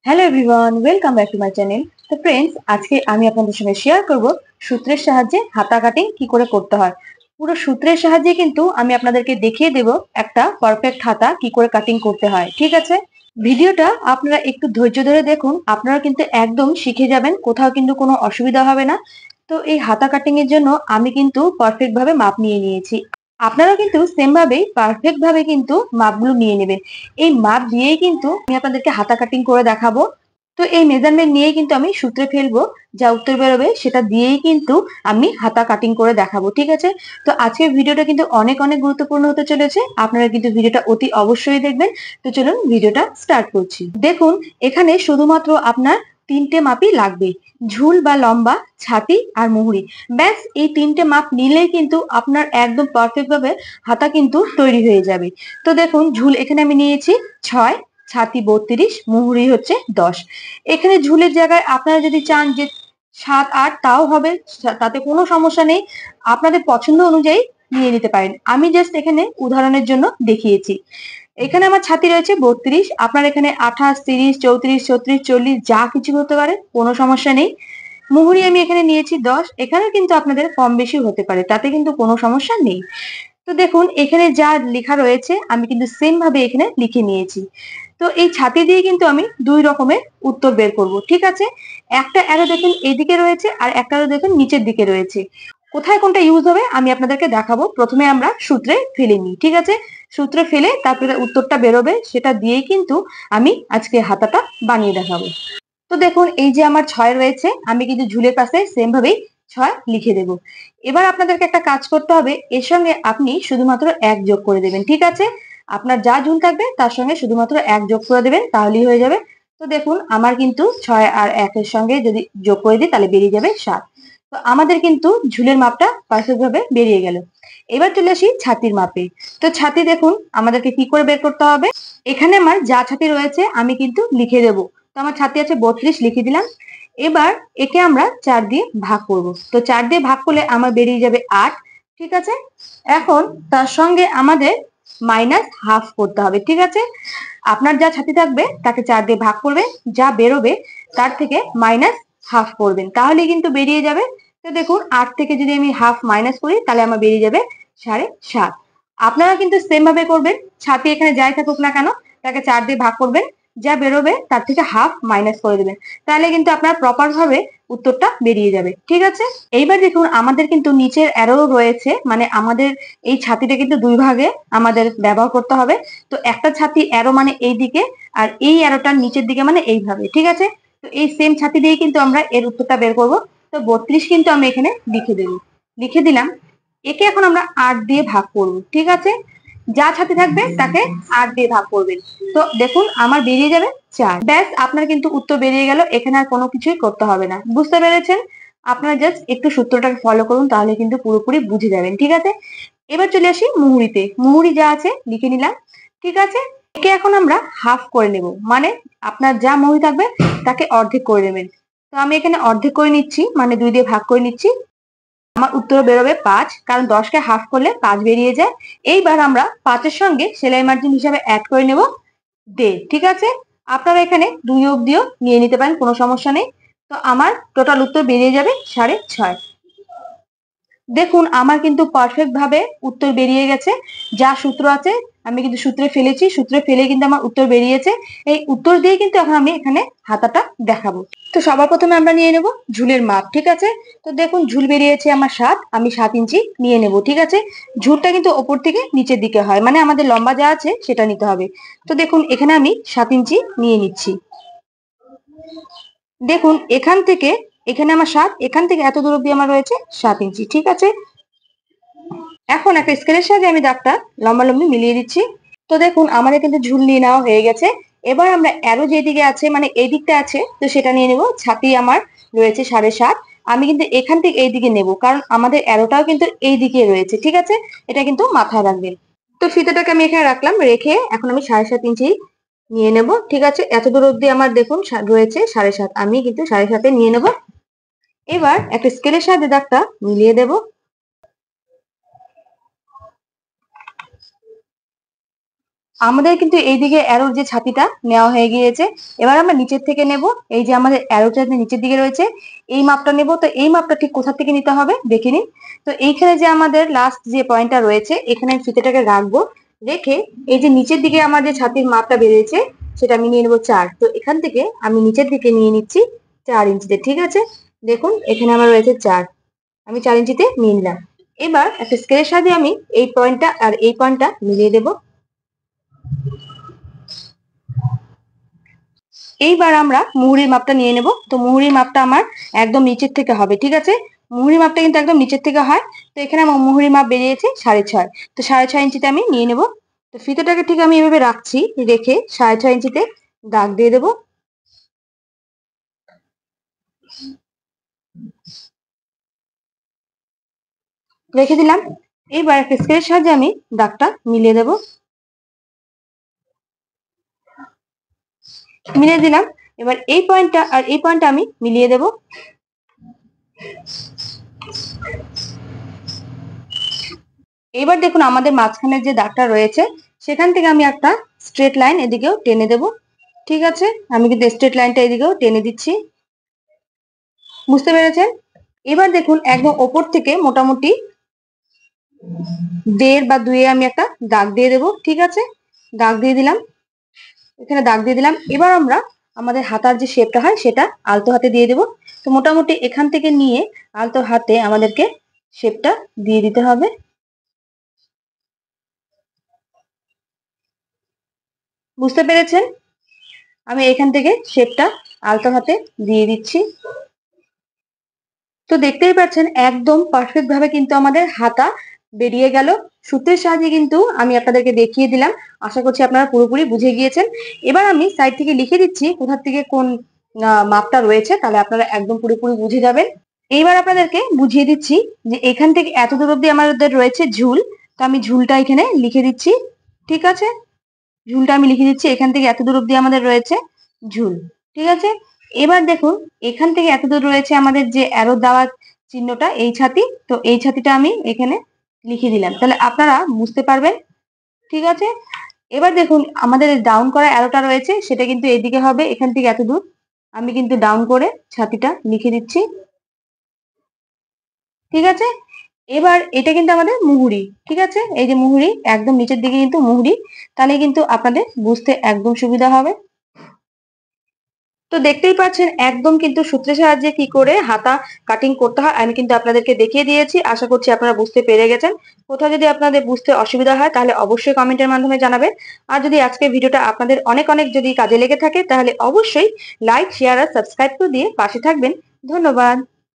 Hello everyone, welcome back to my channel. তো friends, আজকে আমি আপনাদের সঙ্গে শেয়ার করব সূত্রের সাহায্যে হাতা কাটিং কি করে করতে হয়। পুরো সূত্রের সাহায্যে কিন্তু আমি আপনাদেরকে দেখিয়ে দেব একটা পারফেক্ট হাতা কি করে কাটিং করতে হয়। ঠিক আছে, ভিডিওটা আপনারা একটু ধৈর্য ধরে দেখুন, আপনারা কিন্তু একদম শিখে যাবেন, কোথাও কিন্তু কোনো অসুবিধা হবে না। তো এই হাতা কাটিং এর জন্য আমি কিন্তু পারফেক্ট ভাবে মাপ নিয়ে নিয়েছি। আপনারা কিন্তু সেম ভাবেই পারফেক্ট ভাবে কিন্তু মাপগুলো নিয়ে নেবেন। এই মাপ দিয়েই কিন্তু আমি আপনাদেরকে হাতা কাটিং করে দেখাবো। তো এই মেজারমেন্ট নিয়েই কিন্তু আমি সূত্রে ফেলবো, যা উত্তর বেরোবে সেটা দিয়েই কিন্তু আমি হাতা কাটিং করে দেখাবো। ঠিক আছে, তো আজকের ভিডিওটা কিন্তু অনেক অনেক গুরুত্বপূর্ণ হতে চলেছে, আপনারা কিন্তু ভিডিওটা অতি অবশ্যই দেখবেন। তো চলুন ভিডিওটা স্টার্ট করছি। দেখুন, এখানে শুধুমাত্র আপনার তিনটে মাপই লাগবে: ঝুল বা লম্বা, ছাতি আর মুহুরি। ব্যাস এই তিনটে মাপ নিলেই কিন্তু আপনার একদম পারফেক্ট ভাবে হাতা কিন্তু তৈরি হয়ে যাবে। তো দেখুন, ঝুল এখানে আমি নিয়েছি 6, ছাতি 32, মুহুরি হচ্ছে 10। এখানে ঝুলের জায়গায় আপনারা যদি চান যে 7, 8 তাও হবে, তাতে কোনো সমস্যা নেই। আপনাদের পছন্দ অনুযায়ী নিয়ে নিতে পারেন। আমি জাস্ট এখানে উদাহরণের জন্য দেখিয়েছি। এখানে আমার ছাতি রয়েছে 32, আপনার এখানে 28, 30, 34, 36, 40 যা কিছু হতে পারে, কোনো সমস্যা নেই। মুহুরি আমি এখানে নিয়েছি 10, এখানে কিন্তু আপনাদের কম বেশি হতে পারে, তাতে কিন্তু কোনো সমস্যা নেই। তো দেখুন, এখানে যা লেখা রয়েছে আমি কিন্তু সেম ভাবে এখানে লিখে নিয়েছি। তো এই ছাতি দিয়ে কিন্তু আমি দুই রকমের উত্তর বের করব। ঠিক আছে, একটা অ্যারো দেখুন এইদিকে রয়েছে আর একটা অ্যারো দেখুন নিচের দিকে রয়েছে। কোথায় কোনটা ইউজ হবে আমি আপনাদেরকে দেখাবো। প্রথমে আমরা সূত্রে ফেলে নিই। ঠিক আছে, সূত্রে ফেলে তারপরে উত্তরটা বেরোবে, সেটা দিয়েই কিন্তু আমি আজকে হাতাটা বানিয়ে দেখাবো। তো দেখুন, এই যে আমার 6 রয়েছে, আমি কিন্তু ঝুলের পাশে সেম ভাবেই 6 লিখে দেব। এবার আপনাদেরকে একটা কাজ করতে হবে, এর সঙ্গে আপনি শুধুমাত্র 1 যোগ করে দেবেন। ঠিক আছে, আপনার যা ঝুল থাকবে তার সঙ্গে শুধুমাত্র 1 যোগ করে দেবেন, তাহলেই হয়ে যাবে। তো দেখুন, আমার কিন্তু 6 আর 1 এর সঙ্গে যদি যোগ করে দিই তাহলে বেরিয়ে যাবে 7। তো আমাদের কিন্তু ঝুলের মাপটা পারফেক্ট ভাবে বেরিয়ে গেল। এবার চলে আসি ছাতির মাপে। তো ছাতি দেখুন আমাদেরকে কি করে বের করতে হবে। এখানে আমার যা ছাতি রয়েছে আমি কিন্তু লিখে দেবো। তো আমার ছাতি আছে 32, লিখে দিলাম। এবার একে আমরা 4 দিয়ে ভাগ করব। তো 4 দিয়ে ভাগ করলে আমার বেরিয়ে যাবে 8। ঠিক আছে, এখন তার সঙ্গে আমাদের মাইনাস হাফ করতে হবে। ঠিক আছে, আপনার যা ছাতি থাকবে তাকে 4 দিয়ে ভাগ করবে, যা বেরোবে তার থেকে মাইনাস হাফ করবেন, তাহলে কিন্তু বেরিয়ে যাবে। তো দেখুন, 8 থেকে যদি আমি হাফ মাইনাস করি তাহলে আমার বেরিয়ে যাবে 7.5। আপনারা কিন্তু সেম ভাবে করবেন, ছাতি এখানে যাই থাকুক না কেন তাকে 4 দিয়ে ভাগ করবেন, যা বেরোবে তার থেকে হাফ মাইনাস করে দেবেন, তাহলে কিন্তু আপনার প্রপার ভাবে উত্তরটা বেরিয়ে যাবে। ঠিক আছে, এইবার দেখুন আমাদের কিন্তু নিচের অ্যারো রয়েছে, মানে আমাদের এই ছাতিটা কিন্তু দুই ভাগে আমাদের ব্যবহার করতে হবে। তো একটা ছাতি অ্যারো মানে এই দিকে, আর এই অ্যারোটার নিচের দিকে মানে এইভাবে। ঠিক আছে, তো এই সেম ছাতি দিয়ে কিন্তু আমরা এর উত্তরটা বের করব। তো 32 কিন্তু আমি এখানে লিখে দেব, লিখে দিলাম। একে এখন আমরা 8 দিয়ে ভাগ করব। ঠিক আছে, যা ছাতি থাকবে তাকে 8 দিয়ে ভাগ করবেন। তো দেখুন আমার বেরিয়ে যাবে 4। ব্যাস, আপনার কিন্তু উত্তর বেরিয়ে গেল, এখানে আর কোনো কিছুই করতে হবে না। বুঝতে পেরেছেন? আপনারা জাস্ট একটু সূত্রটাকে ফলো করুন, তাহলে কিন্তু পুরোপুরি বুঝে যাবেন। ঠিক আছে, এবার চলে আসি মুহুরিতে। মুহুরি যা আছে লিখে নিলাম। ঠিক আছে, একে এখন আমরা হাফ করে নেব, মানে আপনার যা মুহুরি থাকবে তাকে অর্ধেক করে নেবেন। তো আমি এখানে অর্ধেক করে নিচ্ছি, মানে 2 দিয়ে ভাগ করে নিচ্ছি। আমার উত্তর বেরোবে 5, কারণ 10কে হাফ করলে 5 বেরিয়ে যায়। এইবার আমরা 5-এর সঙ্গে সেলাই মার্জিন হিসাবে অ্যাড করে নেব 1.5। ঠিক আছে, আপনারা এখানে 2 অব্দিও নিয়ে নিতে পারেন, কোনো সমস্যা নেই। তো আমার টোটাল উত্তর বেরিয়ে যাবে 6.5। দেখুন আমার কিন্তু পারফেক্ট ভাবে উত্তর বেরিয়ে গেছে। যা সূত্র আছে আমি কিন্তু সূত্রে ফেলেছি, সূত্রে ফেলে কিন্তু আমার উত্তর বেরিয়েছে। এই উত্তর দিয়ে কিন্তু এখন আমি এখানে হাতাটা দেখাবো। তো সবার প্রথমে আমরা নিয়ে নেব ঝুলের মাপ। ঠিক আছে, তো দেখুন ঝুল বেরিয়েছে আমার 7, আমি 7 ইঞ্চি নিয়ে নেব। ঠিক আছে, ঝুলটা কিন্তু ওপর থেকে নিচের দিকে হয়, মানে আমাদের লম্বা যা আছে সেটা নিতে হবে। তো দেখুন এখানে আমি 7 ইঞ্চি নিয়ে নিচ্ছি। দেখুন এখান থেকে এখানে আমার 7, এখান থেকে এত দূর অব্দি আমার রয়েছে 7 ইঞ্চি। ঠিক আছে, এখন একটা স্কেলের সাহায্যে আমি দাগটা লম্বালম্বি মিলিয়ে দিচ্ছি। তো দেখুন আমাদের কিন্তু ঝুল নিয়ে নেওয়া হয়ে গেছে। এবার আমরা অ্যারো যেদিকে আছে মানে এই দিকটা আছে, তো সেটা নিয়ে নেব। ছাতি আমার রয়েছে 7.5, আমি কিন্তু এখান থেকে এই দিকে নেব, কারণ আমাদের অ্যারোটাও কিন্তু এই দিকে রয়েছে। ঠিক আছে, এটা কিন্তু মাথায় রাখবেন। তো ফিতাটাকে আমি এখানে রাখলাম, রেখে এখন আমি 7.5 ইঞ্চি নিয়ে নেব। ঠিক আছে, এত দূর অব্দি আমার দেখুন রয়েছে 7.5, আমি কিন্তু 7.5 নিয়ে নেব। এবার একটা স্কেলের সাহায্যে দাগটা মিলিয়ে দেব। আমাদের কিন্তু এইদিকে অ্যারোর যে ছাতিটা নেওয়া হয়ে গিয়েছে। এবার আমরা নিচের থেকে নেব। এই যে আমাদের অ্যারোটা নিচের দিকে রয়েছে, এই মাপটা নেব। তো এই মাপটা ঠিক কোথা থেকে নিতে হবে দেখে নিন। তো এইখানে যে আমাদের লাস্ট যে পয়েন্টটা রয়েছে, এখানে ফিতেটাকে রাখবো। রেখে এই যে নিচের দিকে আমার যে ছাতির মাপটা বেরিয়েছে, সেটা আমি নিয়ে নেবো 4। তো এখান থেকে আমি নিচের দিকে নিয়ে নিচ্ছি 4 ইঞ্চিতে। ঠিক আছে, দেখুন এখানে আমার রয়েছে 4, আমি 4 ইঞ্চিতে নিয়ে নিলাম। এবার একটা স্কেলের সাহায্যে আমি এই পয়েন্টটা আর এই পয়েন্টটা মিলিয়ে দেবো। এইবার আমরা মুহুরির মাপটা নিয়ে নেব। তো মুহুরির মাপটা আমার একদম নিচের থেকে হবে। ঠিক আছে, মুহুরির মাপটা কিন্তু একদম নিচের থেকে হয়। তো এখানে আমার মুহুরির মাপ বেরিয়েছে 6.5। তো 6.5 ইঞ্চিতে আমি নিয়ে নেব। তো ফিতেটাকে ঠিক আমি এভাবে রাখছি, রেখে 6.5 ইঞ্চিতে দাগ দিয়ে দেব। রেখে দিলাম। এইবার একটা স্কেলের সাহায্যে আমি দাগটা মিলিয়ে দেব। মিলিয়ে দিলাম। এবার এই পয়েন্টটা আর এই পয়েন্টটা আমি মিলিয়ে দেব। এবার দেখুন আমাদের মাঝখানে যে দাগটা রয়েছে, সেখান থেকে আমি একটা স্ট্রেট লাইন এদিকেও টেনে দেব। ঠিক আছে, আমি কিন্তু স্ট্রেট লাইনটা এদিকেও টেনে দিচ্ছি। বুঝতে পেরেছেন? এবার দেখুন একদম ওপর থেকে মোটামুটি 1.5 বা 2 আমি একটা দাগ দিয়ে দেব। ঠিক আছে, দাগ দিয়ে দিলাম, এখানে দাগ দিয়ে দিলাম। এবার আমরা আমাদের হাতার যে শেপটা হয় সেটা আলতো হাতে দিয়ে দেব। তো মোটামুটি এখান থেকে নিয়ে আলতো হাতে আমাদেরকে শেপটা দিয়ে দিতে হবে। বুঝতে পেরেছেন? আমি এখান থেকে শেপটা আলতো হাতে দিয়ে দিচ্ছি। তো দেখতেই পাচ্ছেন একদম পারফেক্ট ভাবে কিন্তু আমাদের হাতা বেরিয়ে গেল। সূত্রের সাহায্যে কিন্তু আমি আপনাদেরকে দেখিয়ে দিলাম। আশা করছি আপনারা পুরোপুরি বুঝে গিয়েছেন। এবার আমি সাইড থেকে লিখে দিচ্ছি কোথা থেকে কোন মাপটা রয়েছে, তাহলে আপনারা একদম পুরোপুরি বুঝে যাবেন। এইবার আপনাদেরকে বুঝিয়ে দিচ্ছি যে এখান থেকে এত দূর অব্দি আমাদের রয়েছে ঝুল। তো আমি ঝুলটা এখানে লিখে দিচ্ছি। ঠিক আছে, ঝুলটা আমি লিখে দিচ্ছি। এখান থেকে এত দূর অব্দি আমাদের রয়েছে ঝুল। ঠিক আছে, এবার দেখুন এখান থেকে এত দূর রয়েছে আমাদের যে অ্যারো দেওয়া চিহ্নটা, এই ছাতি। তো এই ছাতিটা আমি এখানে লিখে দিলাম, তাহলে আপনারা বুঝতে পারবেন। ঠিক আছে, এবার দেখুন আমাদের ডাউন করা অ্যারোটা রয়েছে, সেটা কিন্তু এইদিকে হবে। এখান থেকে এত দূর আমি কিন্তু ডাউন করে ছাতিটা লিখে দিচ্ছি। ঠিক আছে, এবার এটা কিন্তু আমাদের মুহুরি। ঠিক আছে, এই যে মুহুরি, একদম নিচের দিকে কিন্তু মুহুরি, তাহলে কিন্তু আপনাদের বুঝতে একদম সুবিধা হবে। তো দেখতেই পাচ্ছেন একদম কিন্তু সূত্রের সাহায্যে কি করে হাতা কাটিং করতে হয় আমি কিন্তু আপনাদেরকে দেখিয়ে দিয়েছি। আশা করছি আপনারা বুঝতে পেরে গেছেন। কোথাও যদি আপনাদের বুঝতে অসুবিধা হয় তাহলে অবশ্যই কমেন্টের মাধ্যমে জানাবেন। আর যদি আজকের ভিডিওটা আপনাদের অনেক অনেক যদি কাজে লেগে থাকে, তাহলে অবশ্যই লাইক, শেয়ার আর সাবস্ক্রাইব করে দিয়ে পাশে থাকবেন। ধন্যবাদ।